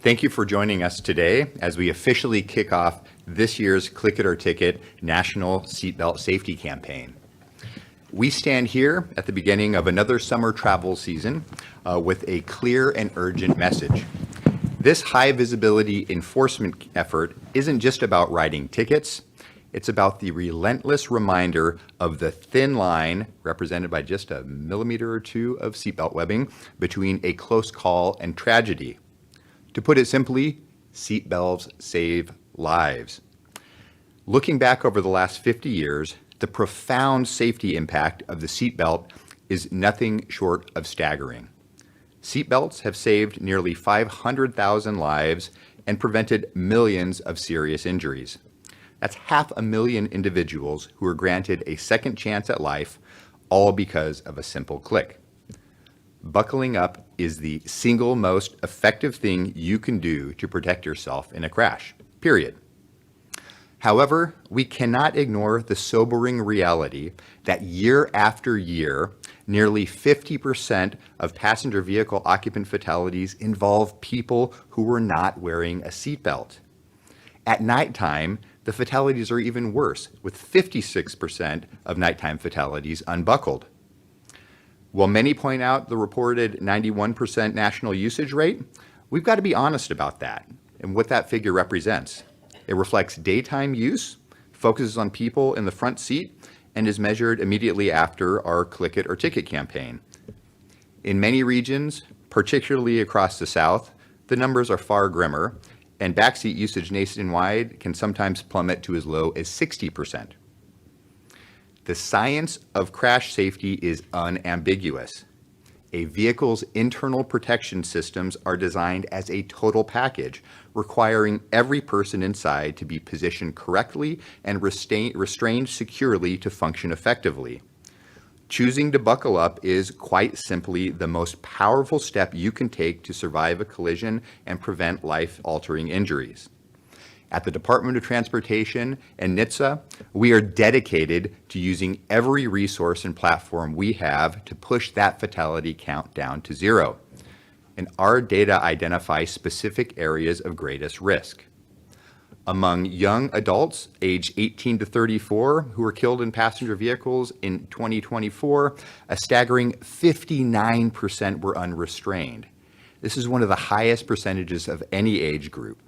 Thank you for joining us today as we officially kick off this year's Click It or Ticket National Seatbelt Safety Campaign. We stand here at the beginning of another summer travel season with a clear and urgent message. This high visibility enforcement effort isn't just about writing tickets, it's about the relentless reminder of the thin line, represented by just a millimeter or two of seatbelt webbing, between a close call and tragedy. To put it simply, seatbelts save lives. Looking back over the last 50 years, the profound safety impact of the seatbelt is nothing short of staggering. Seatbelts have saved nearly 500,000 lives and prevented millions of serious injuries. That's 500,000 individuals who were granted a second chance at life, all because of a simple click. Buckling up is the single most effective thing you can do to protect yourself in a crash, period. However, we cannot ignore the sobering reality that year after year, nearly 50% of passenger vehicle occupant fatalities involve people who were not wearing a seatbelt. At nighttime, the fatalities are even worse, with 56% of nighttime fatalities unbuckled. While many point out the reported 91% national usage rate, we've got to be honest about that and what that figure represents. It reflects daytime use, focuses on people in the front seat, and is measured immediately after our Click It or Ticket campaign. In many regions, particularly across the South, the numbers are far grimmer, and backseat usage nationwide can sometimes plummet to as low as 60%. The science of crash safety is unambiguous. A vehicle's internal protection systems are designed as a total package, requiring every person inside to be positioned correctly and restrained securely to function effectively. Choosing to buckle up is quite simply the most powerful step you can take to survive a collision and prevent life-altering injuries. At the Department of Transportation and NHTSA, we are dedicated to using every resource and platform we have to push that fatality count down to zero. And our data identify specific areas of greatest risk. Among young adults aged 18 to 34 who were killed in passenger vehicles in 2024, a staggering 59% were unrestrained. This is one of the highest percentages of any age group.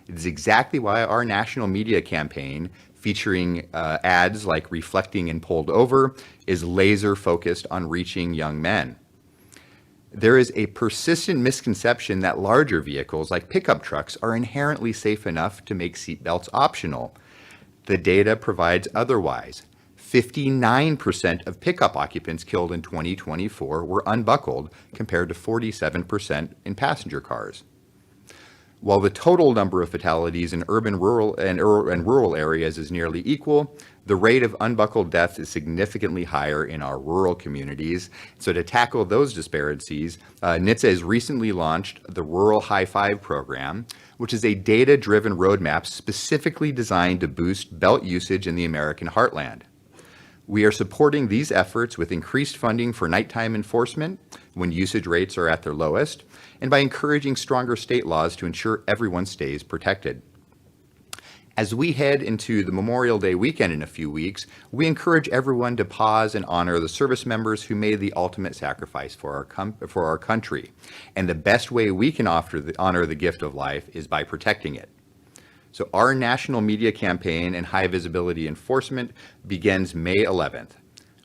It is exactly why our national media campaign, featuring ads like Reflecting and Pulled Over, is laser focused on reaching young men. There is a persistent misconception that larger vehicles like pickup trucks are inherently safe enough to make seatbelts optional. The data provides otherwise. 59% of pickup occupants killed in 2024 were unbuckled, compared to 47% in passenger cars. While the total number of fatalities in urban, rural areas is nearly equal, the rate of unbuckled deaths is significantly higher in our rural communities. So to tackle those disparities, NHTSA has recently launched the Rural High Five program, which is a data-driven roadmap specifically designed to boost belt usage in the American heartland. We are supporting these efforts with increased funding for nighttime enforcement when usage rates are at their lowest, and by encouraging stronger state laws to ensure everyone stays protected. As we head into the Memorial Day weekend in a few weeks, we encourage everyone to pause and honor the service members who made the ultimate sacrifice for our country. And the best way we can honor the gift of life is by protecting it. So our national media campaign and high visibility enforcement begins May 11th.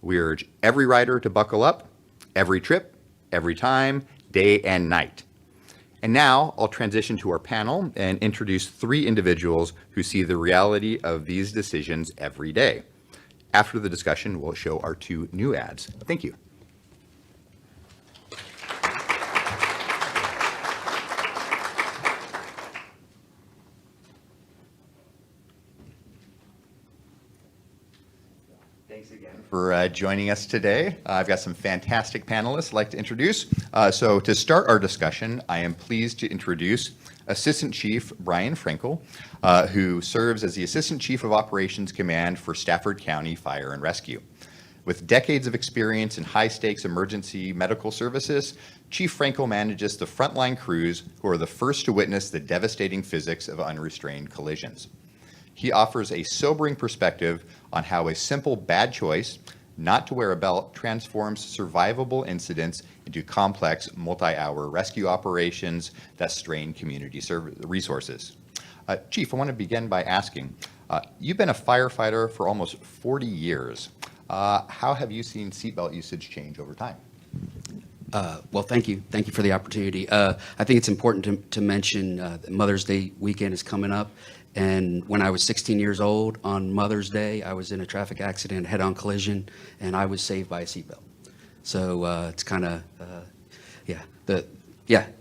We urge every rider to buckle up, every trip, every time, day and night. And now I'll transition to our panel and introduce three individuals who see the reality of these decisions every day. After the discussion, we'll show our two new ads. Thank you. Thanks again for joining us today. I've got some fantastic panelists I'd like to introduce. So to start our discussion, I am pleased to introduce Assistant Chief Brian Frankel, who serves as the Assistant Chief of Operations Command for Stafford County Fire and Rescue. With decades of experience in high-stakes emergency medical services, Chief Frankel manages the frontline crews who are the first to witness the devastating physics of unrestrained collisions. He offers a sobering perspective on how a simple bad choice not to wear a belt transforms survivable incidents into complex multi-hour rescue operations that strain community resources. Chief, I want to begin by asking, you've been a firefighter for almost 40 years. How have you seen seatbelt usage change over time? Well, thank you. Thank you for the opportunity. I think it's important to mention that Mother's Day weekend is coming up. And when I was 16 years old, on Mother's Day, I was in a traffic accident, head-on collision, and I was saved by a seatbelt. So it's kind of,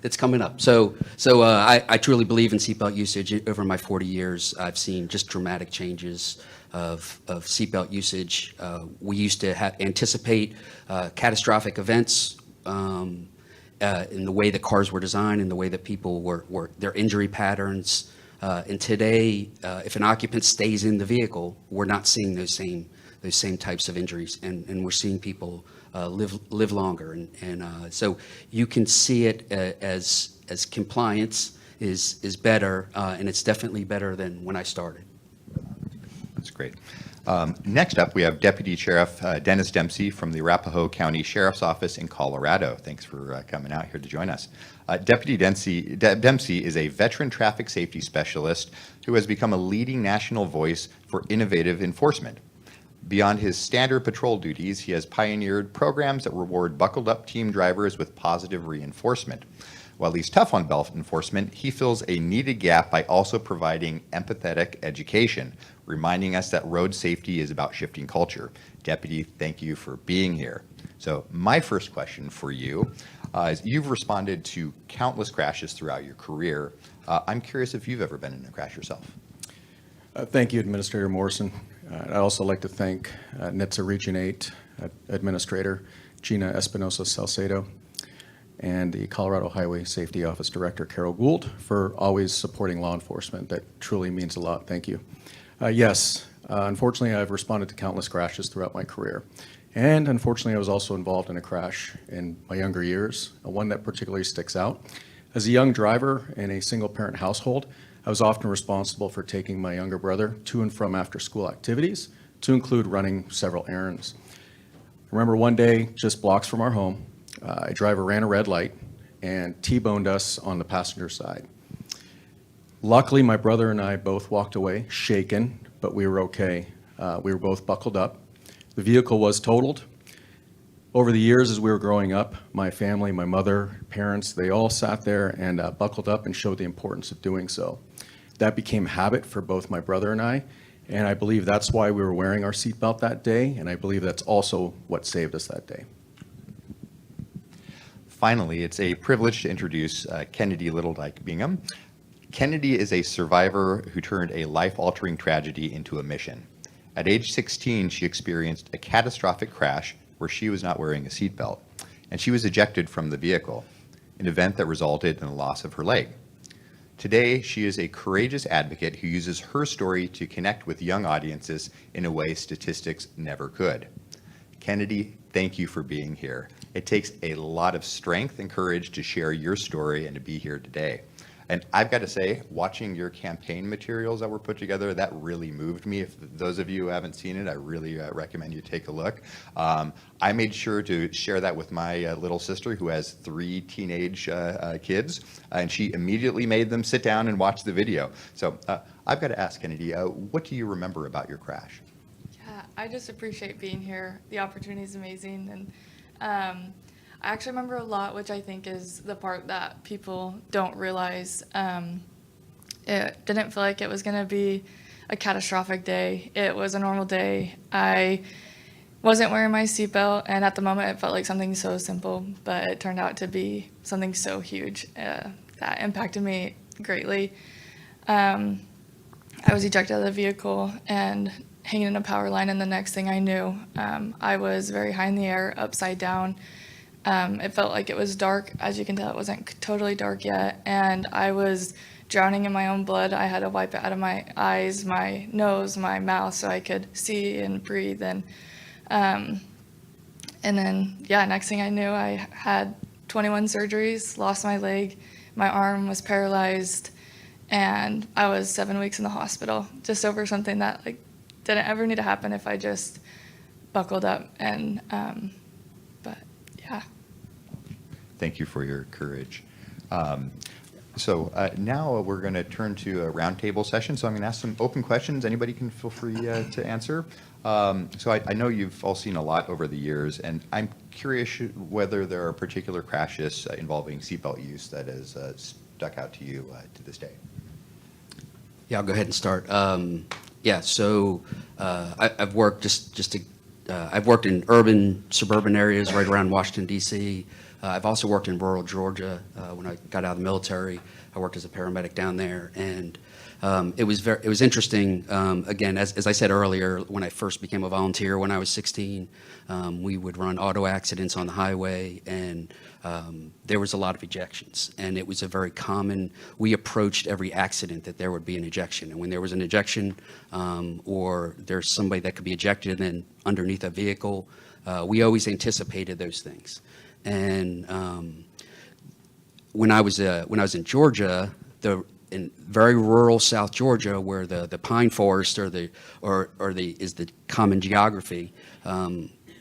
it's coming up. So I truly believe in seatbelt usage. Over my 40 years, I've seen just dramatic changes of seatbelt usage. We used to anticipate catastrophic events in the way the cars were designed, in the way that people were their injury patterns. And today, if an occupant stays in the vehicle, we're not seeing those same types of injuries, and we're seeing people live longer. And so you can see it as compliance is better, and it's definitely better than when I started. That's great. Next up, we have Deputy Sheriff Dennis Dempsey from the Arapahoe County Sheriff's Office in Colorado. Thanks for coming out here to join us. Deputy Dempsey is a veteran traffic safety specialist who has become a leading national voice for innovative enforcement. Beyond his standard patrol duties, he has pioneered programs that reward buckled-up team drivers with positive reinforcement. While he's tough on belt enforcement, he fills a needed gap by also providing empathetic education, reminding us that road safety is about shifting culture. Deputy, thank you for being here. So my first question for you is you've responded to countless crashes throughout your career. I'm curious if you've ever been in a crash yourself. Thank you, Administrator Morrison. I'd also like to thank NHTSA Region 8 Administrator Gina Espinosa-Salcedo and the Colorado Highway Safety Office Director Carol Gould for always supporting law enforcement. That truly means a lot. Thank you. Yes, unfortunately, I've responded to countless crashes throughout my career. And unfortunately, I was also involved in a crash in my younger years, one that particularly sticks out. As a young driver in a single-parent household, I was often responsible for taking my younger brother to and from after-school activities, to include running several errands. I remember one day, just blocks from our home, a driver ran a red light and T-boned us on the passenger side. Luckily, my brother and I both walked away, shaken, but we were okay. We were both buckled up. The vehicle was totaled. Over the years, as we were growing up, my family, my mother, parents, they all sat there and buckled up and showed the importance of doing so. That became habit for both my brother and I believe that's why we were wearing our seatbelt that day, and I believe that's also what saved us that day. Finally, it's a privilege to introduce Kennedy Littledyke Bingham. Kennedy is a survivor who turned a life-altering tragedy into a mission. At age 16, she experienced a catastrophic crash where she was not wearing a seatbelt, and she was ejected from the vehicle, an event that resulted in the loss of her leg. Today, she is a courageous advocate who uses her story to connect with young audiences in a way statistics never could. Kennedy, thank you for being here. It takes a lot of strength and courage to share your story and to be here today. And I've got to say, watching your campaign materials that were put together, that really moved me. If those of you who haven't seen it, I really recommend you take a look. I made sure to share that with my little sister who has 3 teenage kids, and she immediately made them sit down and watch the video. So I've got to ask, Kennedy, what do you remember about your crash? Yeah, I just appreciate being here. The opportunity is amazing, and I actually remember a lot, which I think is the part that people don't realize. It didn't feel like it was going to be a catastrophic day. It was a normal day. I wasn't wearing my seatbelt, and at the moment it felt like something so simple, but it turned out to be something so huge that impacted me greatly. I was ejected out of the vehicle and hanging in a power line, and the next thing I knew, I was very high in the air, upside down. It felt like it was dark. As you can tell, it wasn't totally dark yet, and I was drowning in my own blood. I had to wipe it out of my eyes, my nose, my mouth, so I could see and breathe. And And then, yeah, next thing I knew, I had 21 surgeries, lost my leg, my arm was paralyzed, and I was 7 weeks in the hospital just over something that like didn't ever need to happen if I just buckled up. And but yeah. Thank you for your courage. Now we're going to turn to a roundtable session. So I'm going to ask some open questions. Anybody can feel free to answer. I know you've all seen a lot over the years, and I'm curious whether there are particular crashes involving seatbelt use that has stuck out to you to this day. Yeah, I'll go ahead and start. I've worked I've worked in urban, suburban areas right around Washington, D.C. I've also worked in rural Georgia when I got out of the military. I worked as a paramedic down there, and it was interesting. Again, as I said earlier, when I first became a volunteer when I was 16, we would run auto accidents on the highway, and there was a lot of ejections, and it was a very common. We approached every accident that there would be an ejection, and when there was an ejection or there's somebody that could be ejected and underneath a vehicle, we always anticipated those things. And when I was in Georgia, in very rural South Georgia, where the pine forest is the common geography,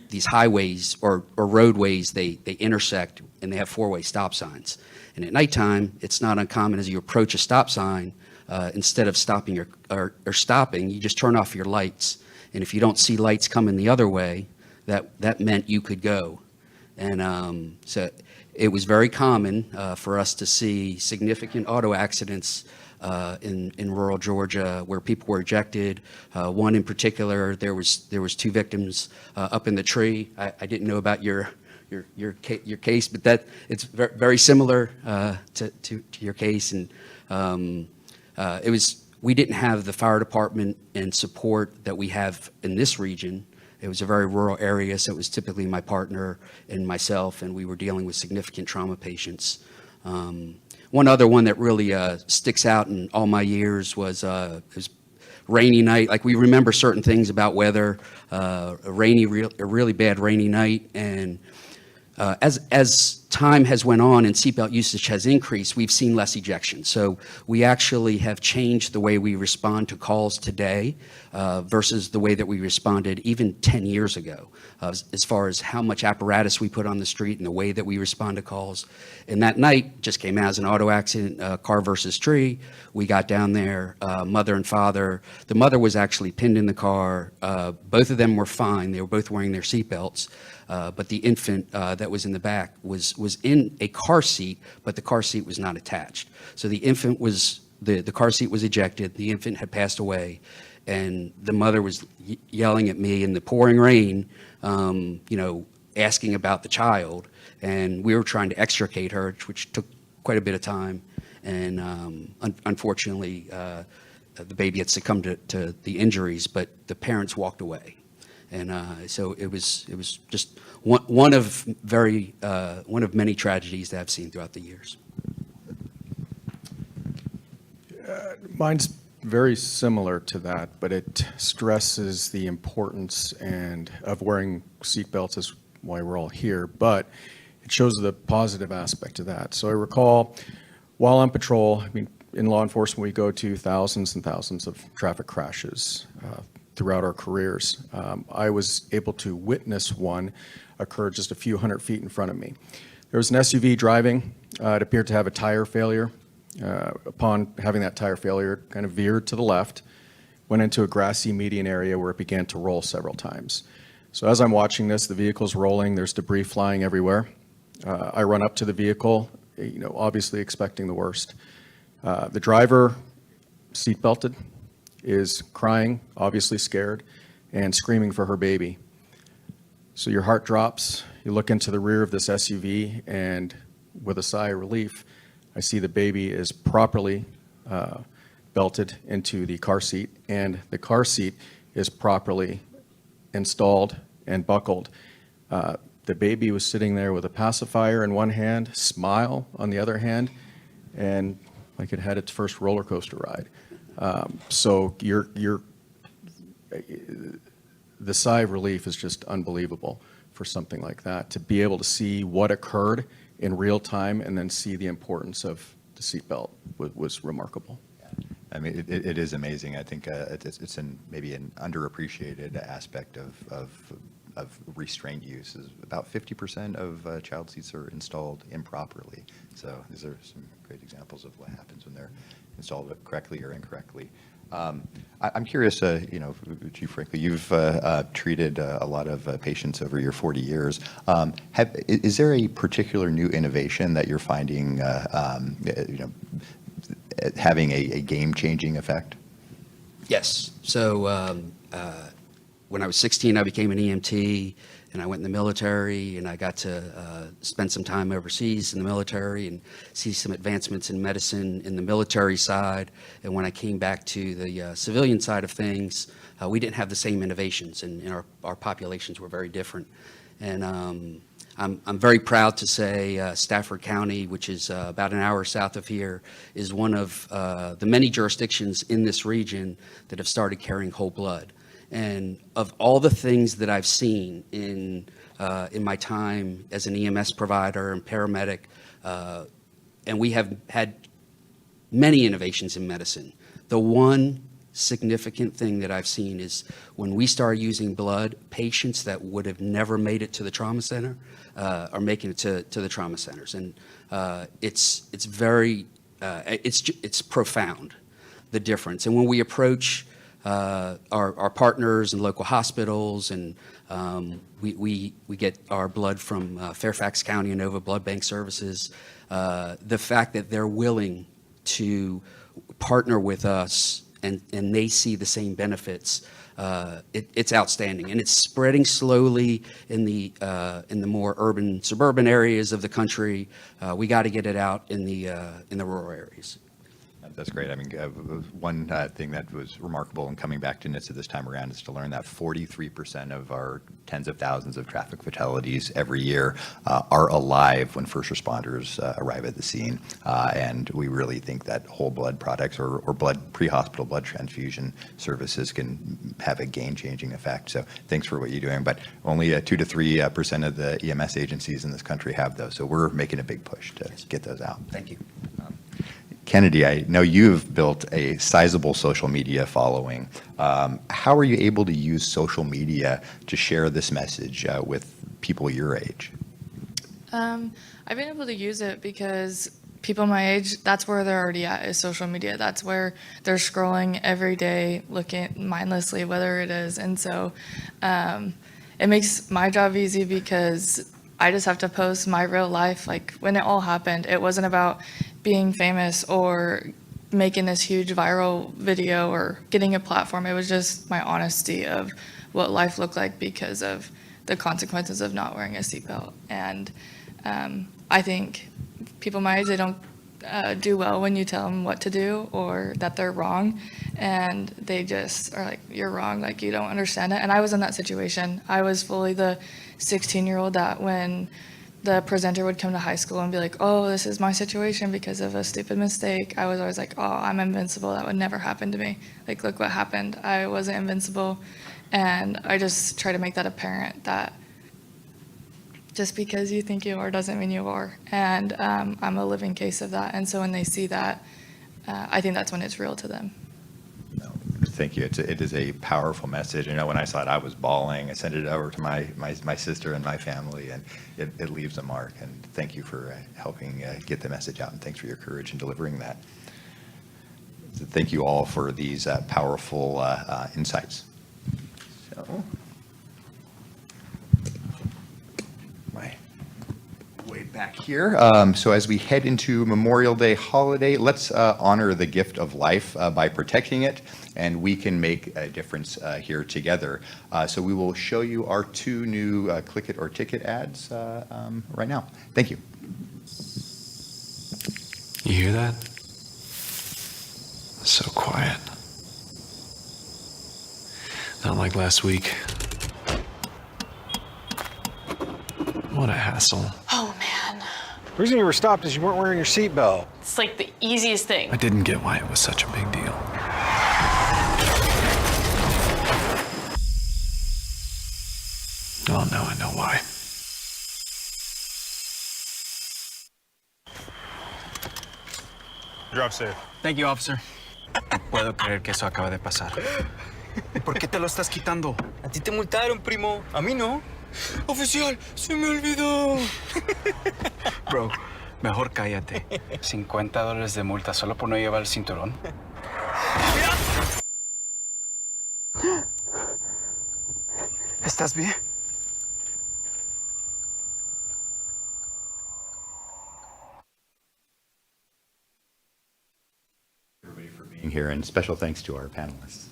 these highways or roadways, they intersect and they have four-way stop signs. And at nighttime, it's not uncommon as you approach a stop sign, instead of stopping or stopping, you just turn off your lights. And if you don't see lights coming the other way, that meant you could go. And so it was very common for us to see significant auto accidents in rural Georgia where people were ejected. One in particular, there was two victims up in the tree. I didn't know about your case, but that it's very similar to your case. And we didn't have the fire department and support that we have in this region. It was a very rural area, so it was typically my partner and myself, and we were dealing with significant trauma patients. One other one that really sticks out in all my years was rainy night. Like, we remember certain things about weather, a really bad rainy night, and as time has went on and seatbelt usage has increased, we've seen less ejections. So we actually have changed the way we respond to calls today versus the way that we responded even 10 years ago, as far as how much apparatus we put on the street and the way that we respond to calls. And that night just came out as an auto accident, car versus tree. We got down there, mother and father. The mother was actually pinned in the car. Both of them were fine. They were both wearing their seatbelts. But the infant that was in the back was in a car seat, but the car seat was not attached. So the infant the car seat was ejected, the infant had passed away, and the mother was yelling at me in the pouring rain, asking about the child, and we were trying to extricate her, which took quite a bit of time, and unfortunately, the baby had succumbed to the injuries, but the parents walked away. And so it was just one of many tragedies that I've seen throughout the years. Mine's very similar to that, but it stresses the importance of wearing seatbelts, is why we're all here, but it shows the positive aspect of that. So I recall while on patrol, in law enforcement, we go to thousands and thousands of traffic crashes throughout our careers. I was able to witness one occur just a few hundred feet in front of me. There was an SUV driving. It appeared to have a tire failure. Upon having that tire failure, it kind of veered to the left, went into a grassy median area where it began to roll several times. So as I'm watching this, the vehicle's rolling, there's debris flying everywhere. I run up to the vehicle, obviously expecting the worst. The driver, seatbelted, is crying, obviously scared, and screaming for her baby. So your heart drops, you look into the rear of this SUV, and with a sigh of relief, I see the baby is properly belted into the car seat, and the car seat is properly installed and buckled. The baby was sitting there with a pacifier in one hand, smile on the other hand, and like it had its first roller coaster ride. So the sigh of relief is just unbelievable for something like that. To be able to see what occurred in real time and then see the importance of the seatbelt was remarkable. I mean, it is amazing. I think it's maybe an underappreciated aspect of restraint use. Is about 50% of child seats are installed improperly. So these are some great examples of what happens when they're installed correctly or incorrectly. I'm curious, Chief Franklin, you've treated a lot of patients over your 40 years. Is there a particular new innovation that you're finding, having a game-changing effect? Yes. So when I was 16, I became an EMT, and I went in the military, and I got to spend some time overseas in the military and see some advancements in medicine in the military side. And when I came back to the civilian side of things, we didn't have the same innovations, and our populations were very different. And I'm very proud to say Stafford County, which is about an hour south of here, is one of the many jurisdictions in this region that have started carrying whole blood. And of all the things that I've seen in my time as an EMS provider and paramedic, and we have had many innovations in medicine, the one significant thing that I've seen is when we start using blood, patients that would have never made it to the trauma center are making it to the trauma centers. And it's profound, the difference. And when we approach our partners and local hospitals, and we get our blood from Fairfax County and Nova Blood Bank Services, the fact that they're willing to partner with us and they see the same benefits, it's outstanding. And it's spreading slowly in the more urban, suburban areas of the country. We got to get it out in the rural areas. That's great. I mean, one thing that was remarkable in coming back to NHTSA this time around is to learn that 43% of our tens of thousands of traffic fatalities every year are alive when first responders arrive at the scene. And we really think that whole blood products or pre-hospital blood transfusion services can have a game-changing effect. So thanks for what you're doing. But only 2 to 3% of the EMS agencies in this country have those. So we're making a big push to get those out. Thank you. Kennedy, I know you've built a sizable social media following. How are you able to use social media to share this message with people your age? I've been able to use it because people my age, that's where they're already at, is social media. That's where they're scrolling every day, looking mindlessly, whether it is. And so it makes my job easy because I just have to post my real life. Like when it all happened, it wasn't about being famous or making this huge viral video or getting a platform. It was just my honesty of what life looked like because of the consequences of not wearing a seatbelt. And I think people my age, they don't do well when you tell them what to do or that they're wrong. And they just are like, you're wrong, like you don't understand it. And I was in that situation. I was fully the 16-year-old that when the presenter would come to high school and be like, oh, this is my situation because of a stupid mistake, I was always like, oh, I'm invincible. That would never happen to me. Like, look what happened. I wasn't invincible. And I just try to make that apparent that just because you think you are doesn't mean you are. And I'm a living case of that. And so when they see that, I think that's when it's real to them. Thank you. It is a powerful message. You know, when I saw it, I was bawling. I sent it over to my sister and my family, and it leaves a mark. And thank you for helping get the message out, and thanks for your courage in delivering that. So thank you all for these powerful insights. So, my way back here. So as we head into Memorial Day holiday, let's honor the gift of life by protecting it, and we can make a difference here together. So we will show you our 2 new Click It or Ticket ads right now. Thank you. You hear that? So quiet. Not like last week. What a hassle. Oh, man. The reason you were stopped is you weren't wearing your seatbelt. It's like the easiest thing. I didn't get why it was such a big deal. Oh, now I know why. Drive safe. Thank you, officer. No puedo creer que eso acaba de pasar. ¿Por qué te lo estás quitando? A ti te multaron, primo. A mí no. Oficial, se me olvidó. Bro, mejor cállate. $50 de multa solo por no llevar el cinturón. ¿Estás bien? Being here, and special thanks to our panelists.